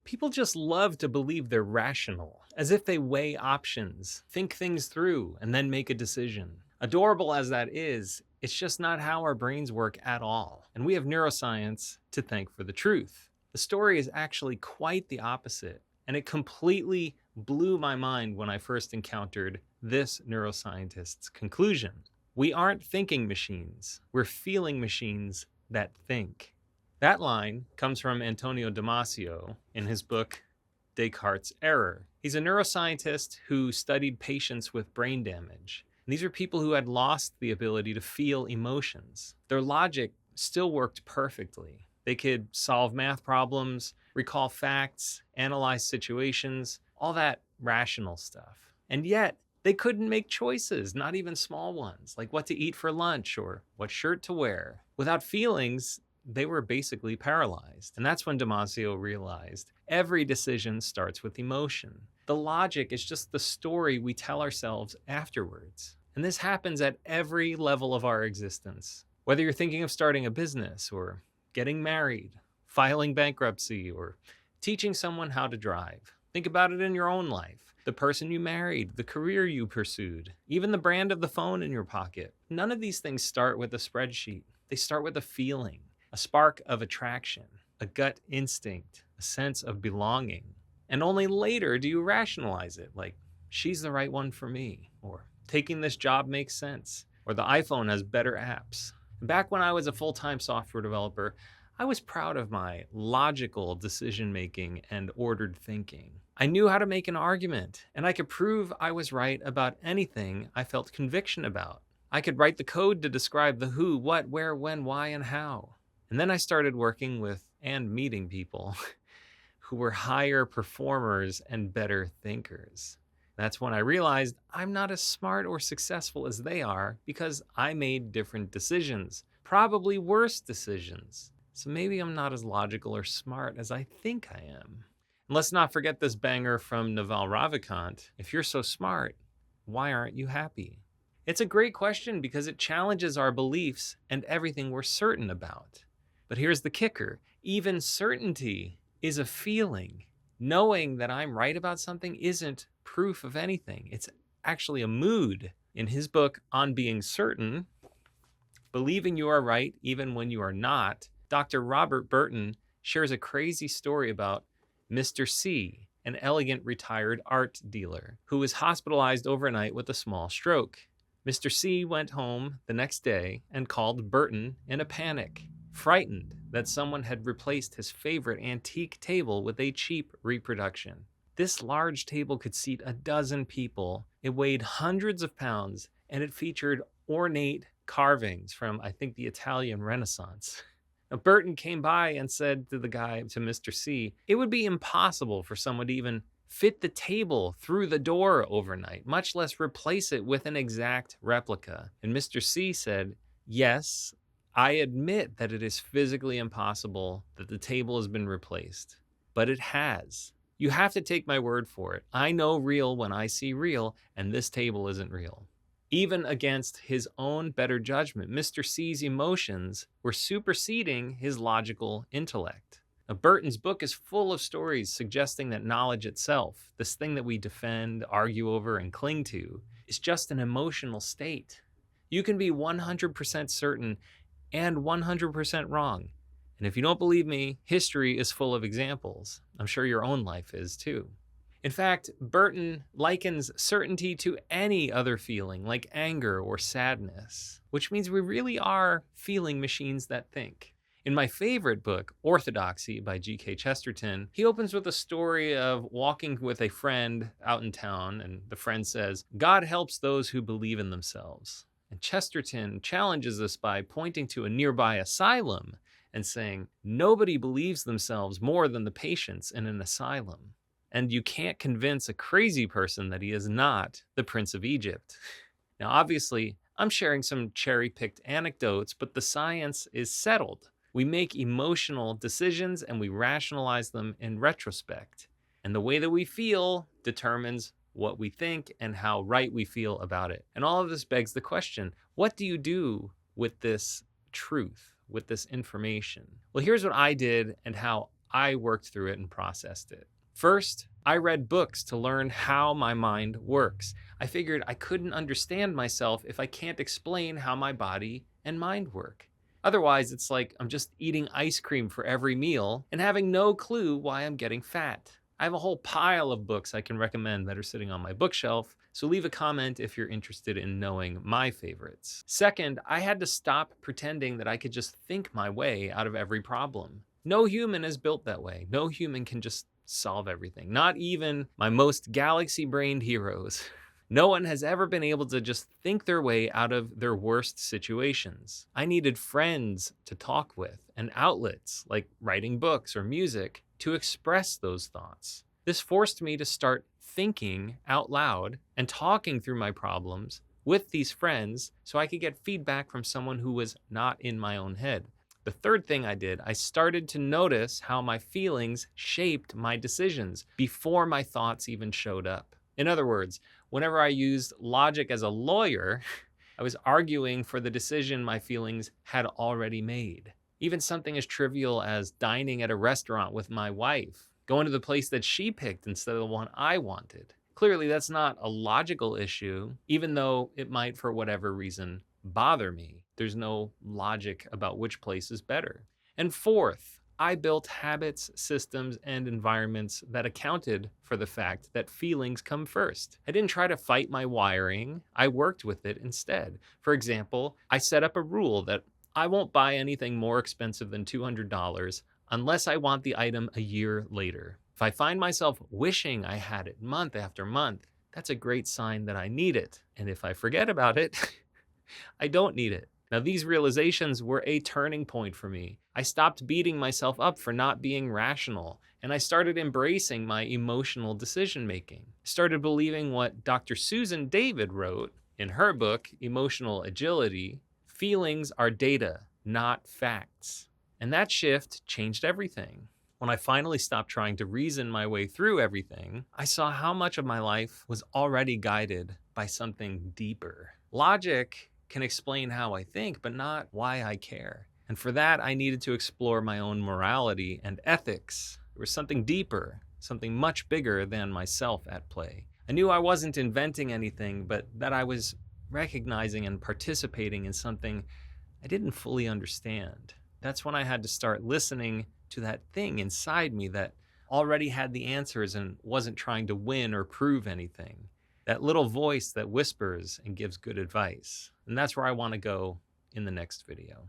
People just love to believe they're rational, as if they weigh options, think things through, and then make a decision. Adorable as that is, it's just not how our brains work at all. And we have neuroscience to thank for the truth. The story is actually quite the opposite, and it completely blew my mind when I first encountered this neuroscientist's conclusion. We aren't thinking machines, we're feeling machines that think. That line comes from Antonio Damasio in his book, Descartes' Error. He's a neuroscientist who studied patients with brain damage. And these are people who had lost the ability to feel emotions. Their logic still worked perfectly. They could solve math problems, recall facts, analyze situations, all that rational stuff. And yet, they couldn't make choices, not even small ones, like what to eat for lunch or what shirt to wear. Without feelings, they were basically paralyzed. And that's when Damasio realized every decision starts with emotion. The logic is just the story we tell ourselves afterwards. And this happens at every level of our existence. Whether you're thinking of starting a business or getting married, filing bankruptcy, or teaching someone how to drive. Think about it in your own life. The person you married, the career you pursued, even the brand of the phone in your pocket. None of these things start with a spreadsheet. They start with a feeling. A spark of attraction, a gut instinct, a sense of belonging. And only later do you rationalize it, like, she's the right one for me, or taking this job makes sense, or the iPhone has better apps. Back when I was a full-time software developer, I was proud of my logical decision-making and ordered thinking. I knew how to make an argument, and I could prove I was right about anything I felt conviction about. I could write the code to describe the who, what, where, when, why, and how. And then I started working with and meeting people who were higher performers and better thinkers. That's when I realized I'm not as smart or successful as they are because I made different decisions, probably worse decisions. So maybe I'm not as logical or smart as I think I am. And let's not forget this banger from Naval Ravikant. If you're so smart, why aren't you happy? It's a great question because it challenges our beliefs and everything we're certain about. But here's the kicker. Even certainty is a feeling. Knowing that I'm right about something isn't proof of anything. It's actually a mood. In his book, On Being Certain, Believing You Are Right Even When You Are Not, Dr. Robert Burton shares a crazy story about Mr. C, an elegant retired art dealer, who was hospitalized overnight with a small stroke. Mr. C went home the next day and called Burton in a panic, frightened that someone had replaced his favorite antique table with a cheap reproduction. This large table could seat 12 people. It weighed hundreds of pounds, and it featured ornate carvings from, I think, the Italian Renaissance. Now, Burton came by and said to Mr. C, it would be impossible for someone to even fit the table through the door overnight, much less replace it with an exact replica. And Mr. C said, yes, I admit that it is physically impossible that the table has been replaced, but it has. You have to take my word for it. I know real when I see real, and this table isn't real. Even against his own better judgment, Mr. C's emotions were superseding his logical intellect. Now, Burton's book is full of stories suggesting that knowledge itself, this thing that we defend, argue over, and cling to, is just an emotional state. You can be 100% certain and 100% wrong. And if you don't believe me, history is full of examples. I'm sure your own life is too. In fact, Burton likens certainty to any other feeling, like anger or sadness, which means we really are feeling machines that think. In my favorite book, Orthodoxy by G.K. Chesterton, he opens with a story of walking with a friend out in town, and the friend says, God helps those who believe in themselves. And Chesterton challenges us by pointing to a nearby asylum and saying, nobody believes themselves more than the patients in an asylum. And you can't convince a crazy person that he is not the Prince of Egypt. Now, obviously, I'm sharing some cherry-picked anecdotes, but the science is settled. We make emotional decisions and we rationalize them in retrospect. And the way that we feel determines what we think and how right we feel about it. And all of this begs the question, what do you do with this truth, with this information? Well, here's what I did and how I worked through it and processed it. First, I read books to learn how my mind works. I figured I couldn't understand myself if I can't explain how my body and mind work. Otherwise, it's like I'm just eating ice cream for every meal and having no clue why I'm getting fat. I have a whole pile of books I can recommend that are sitting on my bookshelf, so leave a comment if you're interested in knowing my favorites. Second, I had to stop pretending that I could just think my way out of every problem. No human is built that way. No human can just solve everything, not even my most galaxy-brained heroes. No one has ever been able to just think their way out of their worst situations. I needed friends to talk with and outlets like writing books or music to express those thoughts. This forced me to start thinking out loud and talking through my problems with these friends so I could get feedback from someone who was not in my own head. The third thing I did, I started to notice how my feelings shaped my decisions before my thoughts even showed up. In other words, whenever I used logic as a lawyer, I was arguing for the decision my feelings had already made. Even something as trivial as dining at a restaurant with my wife, going to the place that she picked instead of the one I wanted. Clearly, that's not a logical issue, even though it might, for whatever reason, bother me. There's no logic about which place is better. And fourth, I built habits, systems, and environments that accounted for the fact that feelings come first. I didn't try to fight my wiring, I worked with it instead. For example, I set up a rule that I won't buy anything more expensive than $200 unless I want the item a year later. If I find myself wishing I had it month after month, that's a great sign that I need it. And if I forget about it, I don't need it. Now, these realizations were a turning point for me. I stopped beating myself up for not being rational, and I started embracing my emotional decision making. I started believing what Dr. Susan David wrote in her book, Emotional Agility: feelings are data, not facts. And that shift changed everything. When I finally stopped trying to reason my way through everything, I saw how much of my life was already guided by something deeper. Logic can explain how I think, but not why I care. And for that, I needed to explore my own morality and ethics. There was something deeper, something much bigger than myself at play. I knew I wasn't inventing anything, but that I was recognizing and participating in something I didn't fully understand. That's when I had to start listening to that thing inside me that already had the answers and wasn't trying to win or prove anything. That little voice that whispers and gives good advice. And that's where I want to go in the next video.